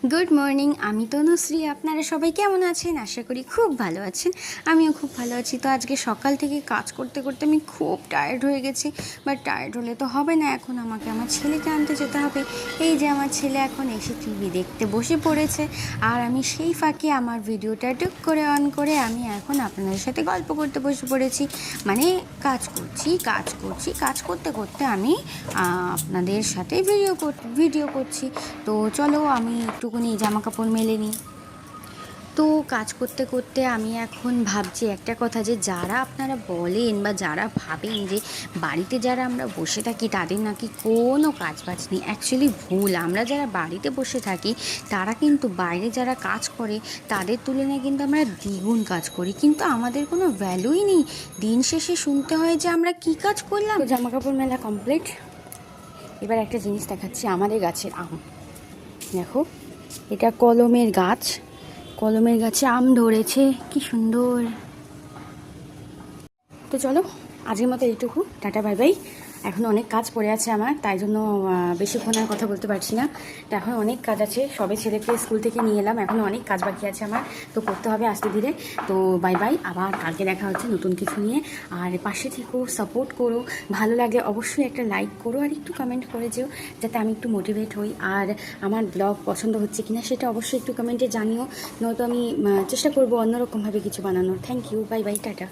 Good morning, আমি তনুশ্রী। আপনারা সবাই কেমন আছেন? আশা করি খুব ভালো আছেন। আমিও খুব ভালো আছি। তো আজকে সকাল থেকে কাজ করতে করতে আমি খুব টায়ার্ড হয়ে গেছি। বাট টায়ার্ড হলে তো হবে না, এখন আমাকে আমার ছেলেকে আনতে যেতে হবে। এই যে আমার ছেলে এখন এসে টিভি দেখতে বসে পড়েছে, আর আমি সেই ফাঁকে আমার ভিডিওটা টুক করে অন করে আমি এখন আপনাদের সাথে গল্প করতে বসে পড়েছি। মানে কাজ করতে করতে আমি আপনাদের সাথে ভিডিও করছি। তো চলো আমি একটুখানি জামা কাপড় মেলে নিই। তো কাজ করতে করতে আমি এখন ভাবছি একটা কথা, যে যারা আপনারা বলেন বা যারা ভাবেন যে বাড়িতে যারা আমরা বসে থাকি তাদের নাকি কোনো কাজ বাজ নেই, অ্যাকচুয়ালি ভুল। আমরা যারা বাড়িতে বসে থাকি তারা কিন্তু বাইরে যারা কাজ করে তাদের তুলনায় কিন্তু আমরা দ্বিগুণ কাজ করি, কিন্তু আমাদের কোনো ভ্যালুই নেই। দিন শেষে শুনতে হয় যে আমরা কি কাজ করলাম। জামা কাপড় মেলা কমপ্লিট। এবার একটা জিনিস দেখাচ্ছি, আমাদের গাছের আম দেখো। এটা কলমের গাছে আম ধরেছে, কি সুন্দর। তো চলো আজকের মতো এইটুকু, টাটা বাই বাই। এখন অনেক কাজ পড়ে আছে আমার, তাই জন্য বেশিক্ষণ আর কথা বলতে পারছি না। তো এখন অনেক কাজ আছে, সবে ছেলেকে স্কুল থেকে নিয়ে এলাম, এখন অনেক কাজ বাকি আছে আমার, তো করতে হবে আস্তে ধীরে। তো বাই বাই, আবার কালকে দেখা হচ্ছে নতুন কিছু নিয়ে। আর পাশে থেকো, সাপোর্ট করো, ভালো লাগলে অবশ্যই একটা লাইক করো আর একটু কমেন্ট করে যেও, যাতে আমি একটু মোটিভেট হই। আর আমার ব্লগ পছন্দ হচ্ছে কিনা সেটা অবশ্যই একটু কমেন্টে জানিও, নয়তো আমি চেষ্টা করবো অন্যরকমভাবে কিছু বানানোর। Thank you, bye bye, tata.